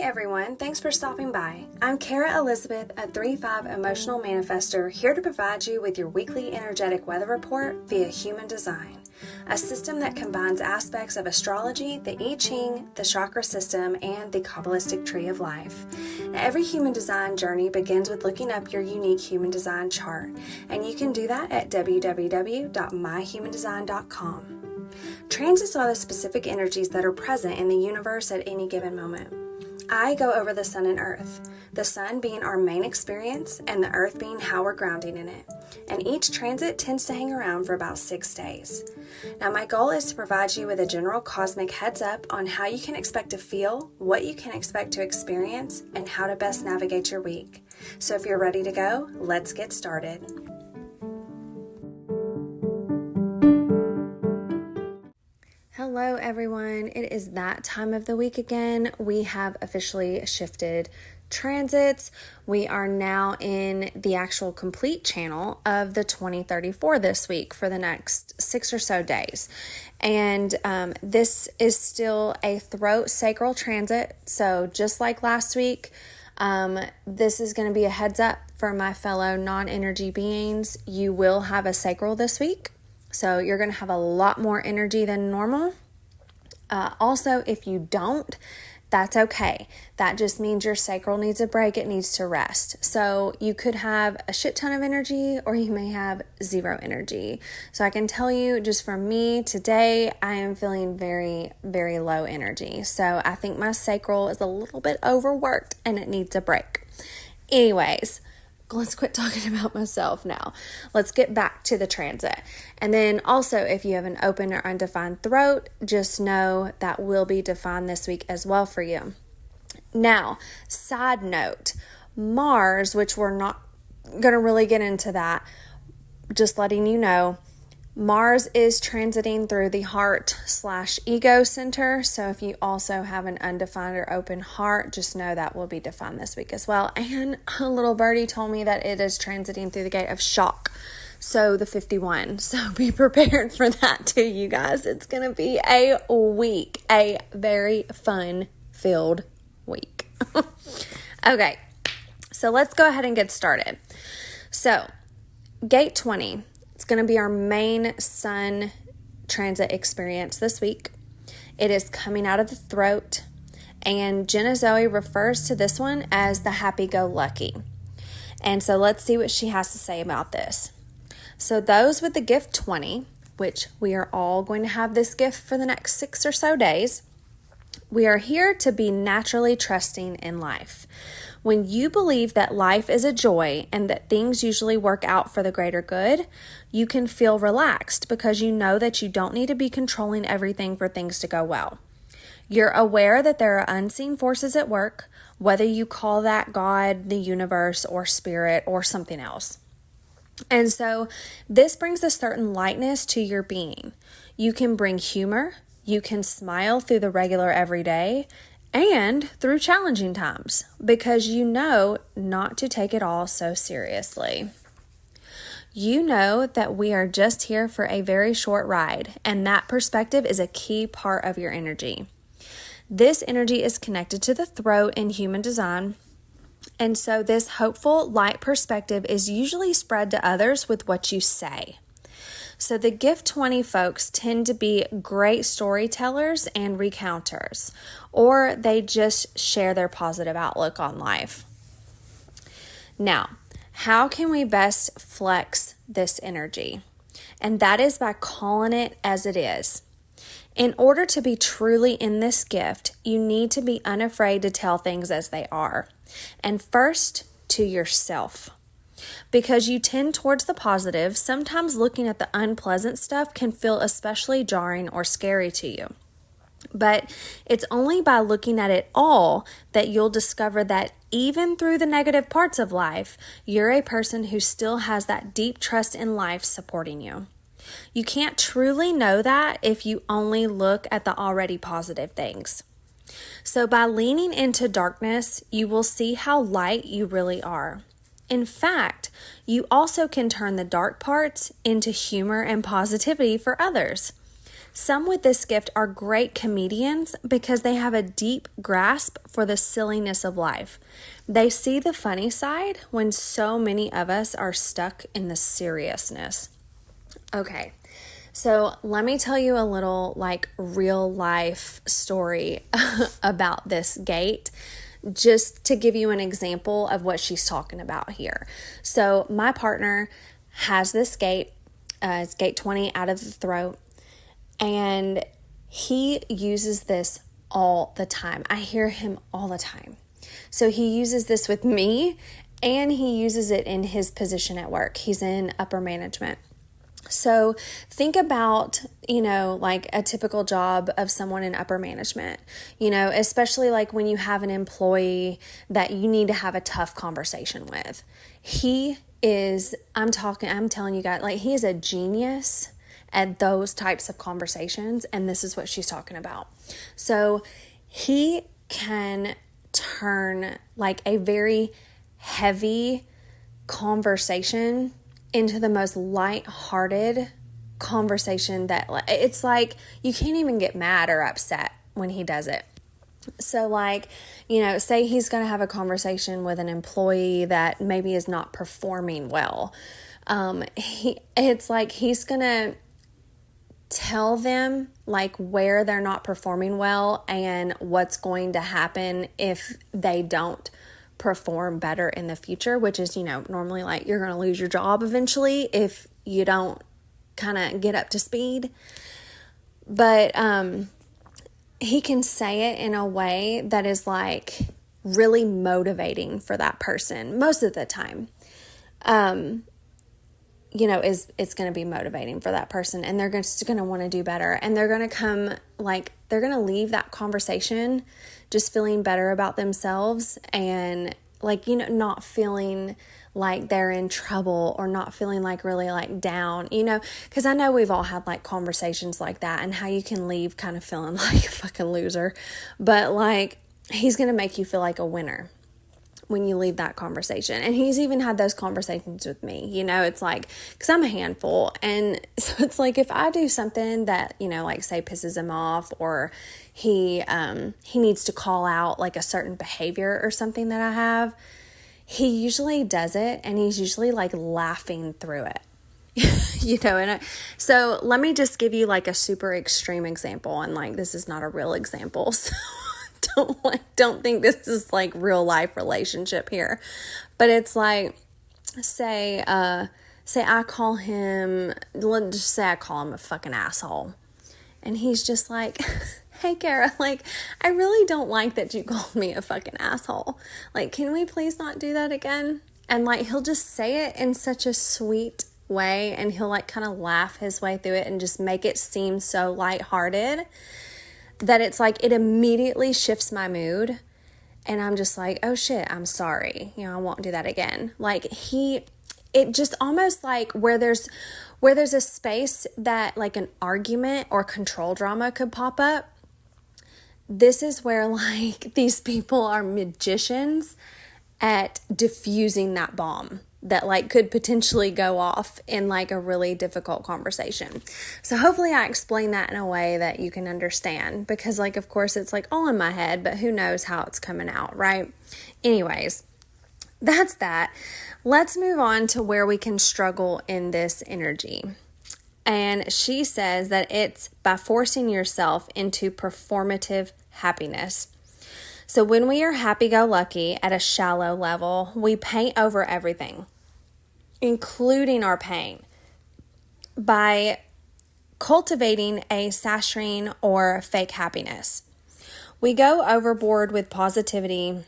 everyone, thanks for stopping by. I'm Kara Elizabeth, a 3-5 emotional manifestor, here to provide you with your weekly energetic weather report via human design, a system that combines aspects of astrology, the I Ching, the chakra system, and the Kabbalistic tree of life. Now, every human design journey begins with looking up your unique human design chart, and you can do that at www.myhumandesign.com. Transits are the specific energies that are present in the universe at any given moment. I go over the sun and earth, the sun being our main experience and the earth being how we're grounding in it. And each transit tends to hang around for about 6 days. Now, my goal is to provide you with a general cosmic heads up on how you can expect to feel, what you can expect to experience, and how to best navigate your week. So if you're ready to go, let's get started. Hello everyone, it is that time of the week again. We have officially shifted transits. We are now in the actual complete channel of the 2034 this week for the next 6 or so days. And this is still a throat sacral transit. So just like last week, this is going to be a heads up for my fellow non-energy beings. You will have a sacral this week. So you're going to have a lot more energy than normal. Also, if you don't, that's okay. That just means your sacral needs a break. It needs to rest. So you could have a shit ton of energy or you may have zero energy. So I can tell you just from me today, I am feeling very, very low energy. So I think my sacral is a little bit overworked and it needs a break. Anyways, let's quit talking about myself now. Let's get back to the transit. And then also, if you have an open or undefined throat, just know that will be defined this week as well for you. Now, side note, Mars, which we're not going to really get into that, just letting you know, Mars is transiting through the heart/ego center. So if you also have an undefined or open heart, just know that will be defined this week as well. And a little birdie told me that it is transiting through the gate of shock. So the 51. So be prepared for that too, you guys. It's going to be a week, a very fun-filled week. Okay, so let's go ahead and get started. So gate 20. It's going to be our main sun transit experience this week. It is coming out of the throat, and Jenna Zoe refers to this one as the happy-go-lucky. And so let's see what she has to say about this. So those with the gift 20, which we are all going to have this gift for the next 6 or so days, we are here to be naturally trusting in life. When you believe that life is a joy and that things usually work out for the greater good, you can feel relaxed because you know that you don't need to be controlling everything for things to go well. You're aware that there are unseen forces at work, whether you call that God, the universe, or spirit, or something else. And so this brings a certain lightness to your being. You can bring humor, you can smile through the regular everyday, and through challenging times, because you know not to take it all so seriously. You know that we are just here for a very short ride, and that perspective is a key part of your energy. This energy is connected to the throat in human design, and so this hopeful, light perspective is usually spread to others with what you say. So the gift 20 folks tend to be great storytellers and recounters, or they just share their positive outlook on life. Now, how can we best flex this energy? And that is by calling it as it is. In order to be truly in this gift, you need to be unafraid to tell things as they are. And first, to yourself. Because you tend towards the positive, sometimes looking at the unpleasant stuff can feel especially jarring or scary to you. But it's only by looking at it all that you'll discover that even through the negative parts of life, you're a person who still has that deep trust in life supporting you. You can't truly know that if you only look at the already positive things. So by leaning into darkness, you will see how light you really are. In fact, you also can turn the dark parts into humor and positivity for others. Some with this gift are great comedians because they have a deep grasp for the silliness of life. They see the funny side when so many of us are stuck in the seriousness. Okay, so let me tell you a little like real life story about this gate, just to give you an example of what she's talking about here. So my partner has this gate, it's gate 20 out of the throat, and he uses this all the time. I hear him all the time. So he uses this with me, and he uses it in his position at work. He's in upper management. So think about, like a typical job of someone in upper management, especially like when you have an employee that you need to have a tough conversation with. I'm telling you guys, like he is a genius at those types of conversations. And this is what she's talking about. So he can turn like a very heavy conversation into the most light-hearted conversation that it's like you can't even get mad or upset when he does it. So like, say he's going to have a conversation with an employee that maybe is not performing well. It's like he's going to tell them like where they're not performing well and what's going to happen if they don't perform better in the future, which is, normally like you're going to lose your job eventually if you don't kind of get up to speed. But he can say it in a way that is like really motivating for that person most of the time. It's going to be motivating for that person, and they're just going to want to do better, and they're going to leave that conversation just feeling better about themselves and not feeling like they're in trouble or not feeling like really like down, because I know we've all had like conversations like that and how you can leave kind of feeling like a fucking loser, but like he's going to make you feel like a winner when you leave that conversation. And he's even had those conversations with me, it's like, because I'm a handful. And so it's like, if I do something that, like say pisses him off, or he needs to call out like a certain behavior or something that I have, he usually does it. And he's usually like laughing through it. So let me just give you like a super extreme example. And like, this is not a real example. So don't think this is like real life relationship here, but it's like, say I call him a fucking asshole, and he's just like, hey Kara, like I really don't like that you called me a fucking asshole. Like, can we please not do that again? And like he'll just say it in such a sweet way, and he'll like kind of laugh his way through it and just make it seem so lighthearted that it's like it immediately shifts my mood, and I'm just like, oh shit, I'm sorry, I won't do that again. Like it just almost like where there's a space that like an argument or control drama could pop up, this is where like these people are magicians at diffusing that bomb that like could potentially go off in like a really difficult conversation. So hopefully I explain that in a way that you can understand, because like, of course it's like all in my head, but who knows how it's coming out, right? Anyways, that's that. Let's move on to where we can struggle in this energy. And she says that it's by forcing yourself into performative happiness. So when we are happy-go-lucky at a shallow level, we paint over everything, including our pain, by cultivating a saccharine or fake happiness. We go overboard with positivity,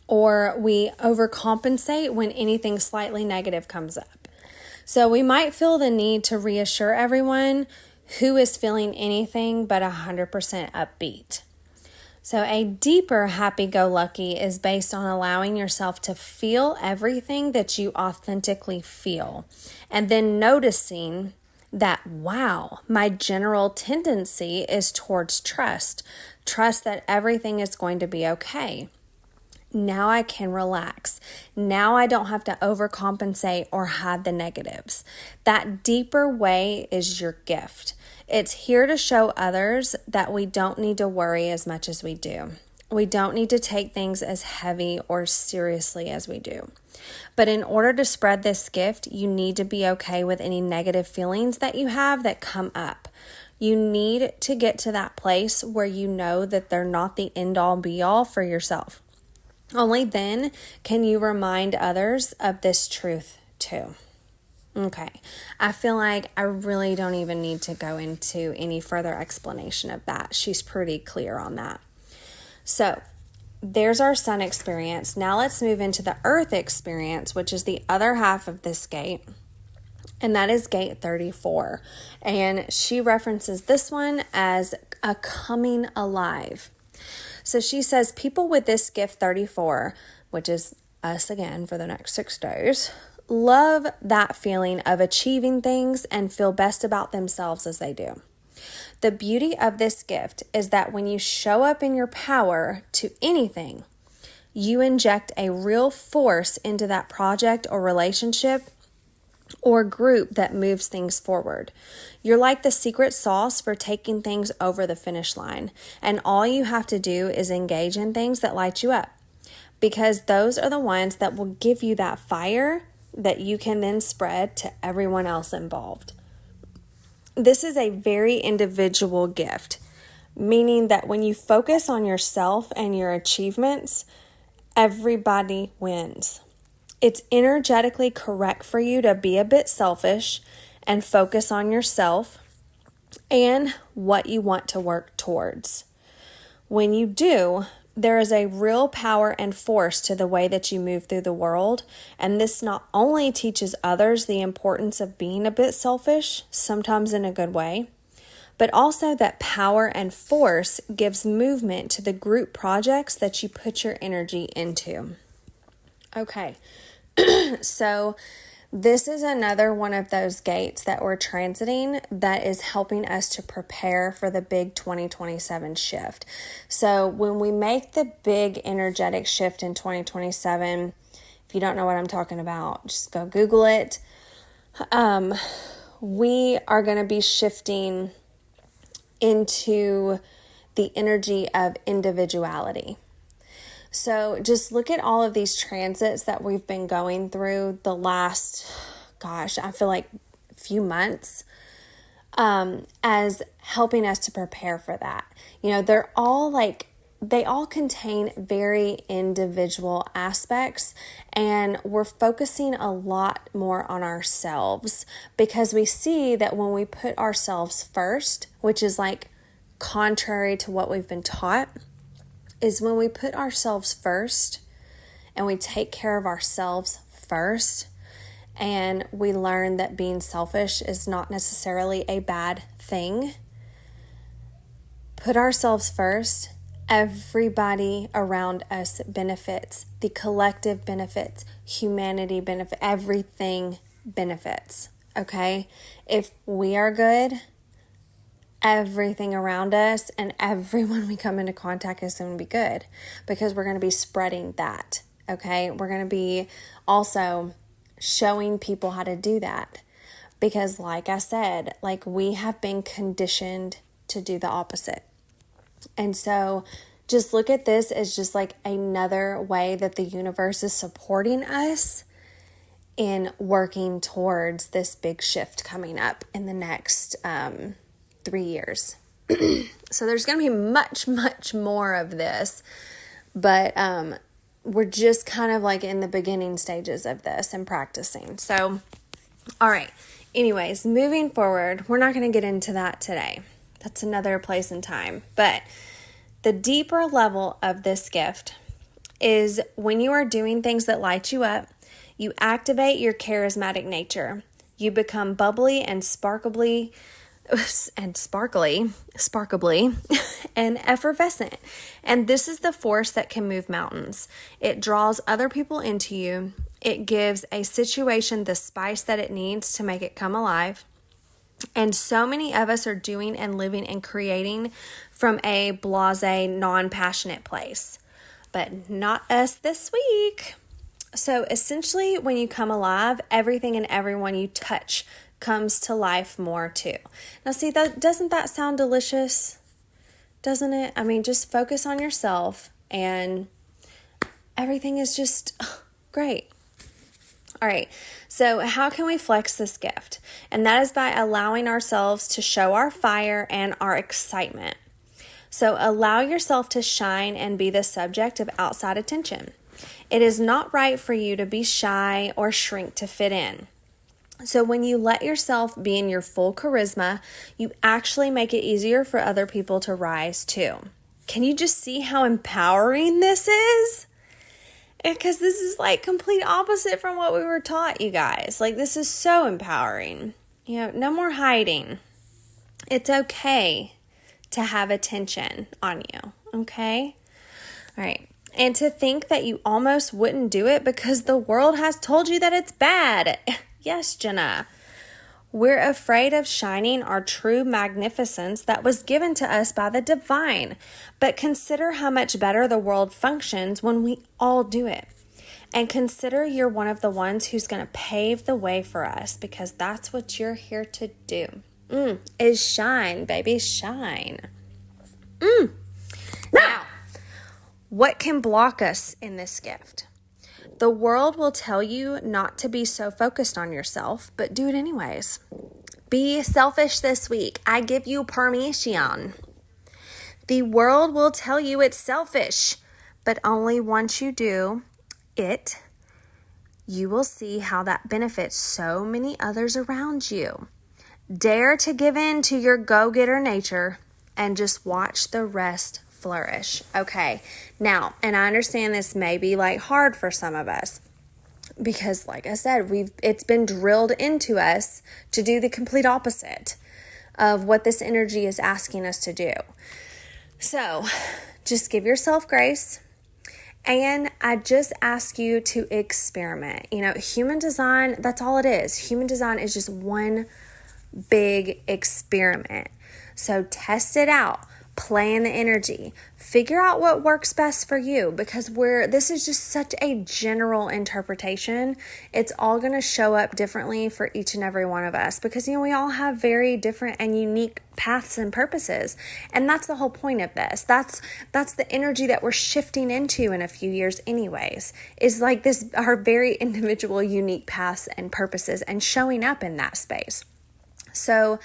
or we overcompensate when anything slightly negative comes up. So we might feel the need to reassure everyone who is feeling anything but 100% upbeat. So a deeper happy-go-lucky is based on allowing yourself to feel everything that you authentically feel, and then noticing that, wow, my general tendency is towards trust that everything is going to be okay. Now I can relax. Now I don't have to overcompensate or hide the negatives. That deeper way is your gift. It's here to show others that we don't need to worry as much as we do. We don't need to take things as heavy or seriously as we do. But in order to spread this gift, you need to be okay with any negative feelings that you have that come up. You need to get to that place where you know that they're not the end-all be-all for yourself. Only then can you remind others of this truth too. Okay, I feel like I really don't even need to go into any further explanation of that. She's pretty clear on that. So there's our sun experience. Now let's move into the earth experience, which is the other half of this gate. And that is gate 34. And she references this one as a coming alive. So she says people with this gift 34, which is us again for the next 6 days, love that feeling of achieving things and feel best about themselves as they do. The beauty of this gift is that when you show up in your power to anything, you inject a real force into that project or relationship or group that moves things forward. You're like the secret sauce for taking things over the finish line, and all you have to do is engage in things that light you up, because those are the ones that will give you that fire that you can then spread to everyone else involved. This is a very individual gift, meaning that when you focus on yourself and your achievements, everybody wins. It's energetically correct for you to be a bit selfish and focus on yourself and what you want to work towards. When you do, there is a real power and force to the way that you move through the world, and this not only teaches others the importance of being a bit selfish, sometimes in a good way, but also that power and force gives movement to the group projects that you put your energy into. Okay, so this is another one of those gates that we're transiting that is helping us to prepare for the big 2027 shift. So when we make the big energetic shift in 2027, if you don't know what I'm talking about, just go Google it. We are going to be shifting into the energy of individuality. So just look at all of these transits that we've been going through the last, I feel like few months, as helping us to prepare for that. You know, they all contain very individual aspects, and we're focusing a lot more on ourselves because we see that when we put ourselves first, which is like contrary to what we've been taught, is when we put ourselves first and we take care of ourselves first, and we learn that being selfish is not necessarily a bad thing. Put ourselves first, everybody around us benefits. The collective benefits, humanity benefits, everything benefits, okay? If we are good, everything around us and everyone we come into contact is going to be good, because we're going to be spreading that, okay? We're going to be also showing people how to do that, because like I said, like we have been conditioned to do the opposite. And so just look at this as just like another way that the universe is supporting us in working towards this big shift coming up in the next 3 years. So there's going to be much, much more of this, but we're just kind of like in the beginning stages of this and practicing. So, all right. Anyways, moving forward, we're not going to get into that today. That's another place and time. But the deeper level of this gift is when you are doing things that light you up, you activate your charismatic nature. You become bubbly and sparkly and effervescent. And this is the force that can move mountains. It draws other people into you. It gives a situation the spice that it needs to make it come alive. And so many of us are doing and living and creating from a blasé, non-passionate place. but not us this week. So essentially, when you come alive, everything and everyone you touch comes to life more too. Now see, doesn't that sound delicious? Doesn't it? I mean, just focus on yourself and everything is just great. All right, so how can we flex this gift? And that is by allowing ourselves to show our fire and our excitement. So allow yourself to shine and be the subject of outside attention. It is not right for you to be shy or shrink to fit in. So when you let yourself be in your full charisma, you actually make it easier for other people to rise too. Can you just see how empowering this is? Because this is like complete opposite from what we were taught, you guys. Like, this is so empowering. No more hiding. It's okay to have attention on you, okay? All right. And to think that you almost wouldn't do it because the world has told you that it's bad. Yes, Jenna. We're afraid of shining our true magnificence that was given to us by the divine. But consider how much better the world functions when we all do it. And consider you're one of the ones who's going to pave the way for us, because that's what you're here to do. Is shine, baby, shine. Now, what can block us in this gift? The world will tell you not to be so focused on yourself, but do it anyways. Be selfish this week. I give you permission. The world will tell you it's selfish, but only once you do it, you will see how that benefits so many others around you. Dare to give in to your go-getter nature and just watch the rest flourish. Okay, now, and I understand this may be like hard for some of us because, like I said, it's been drilled into us to do the complete opposite of what this energy is asking us to do. So just give yourself grace. And I just ask you to experiment. Human design, that's all it is. Human design is just one big experiment. So test it out. Play in the energy. Figure out what works best for you, because this is just such a general interpretation. It's all going to show up differently for each and every one of us, because we all have very different and unique paths and purposes. And that's the whole point of this. That's the energy that we're shifting into in a few years anyways, is like this, our very individual unique paths and purposes, and showing up in that space. So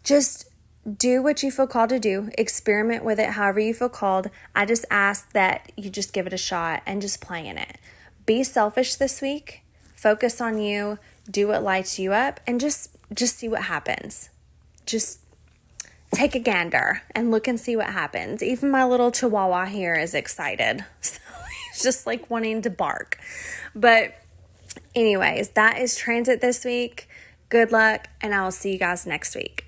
just do what you feel called to do. Experiment with it however you feel called. I just ask that you just give it a shot and just play in it. Be selfish this week. Focus on you. Do what lights you up, and just see what happens. Just take a gander and look and see what happens. Even my little chihuahua here is excited. So he's just like wanting to bark. But anyways, that is transit this week. Good luck, and I will see you guys next week.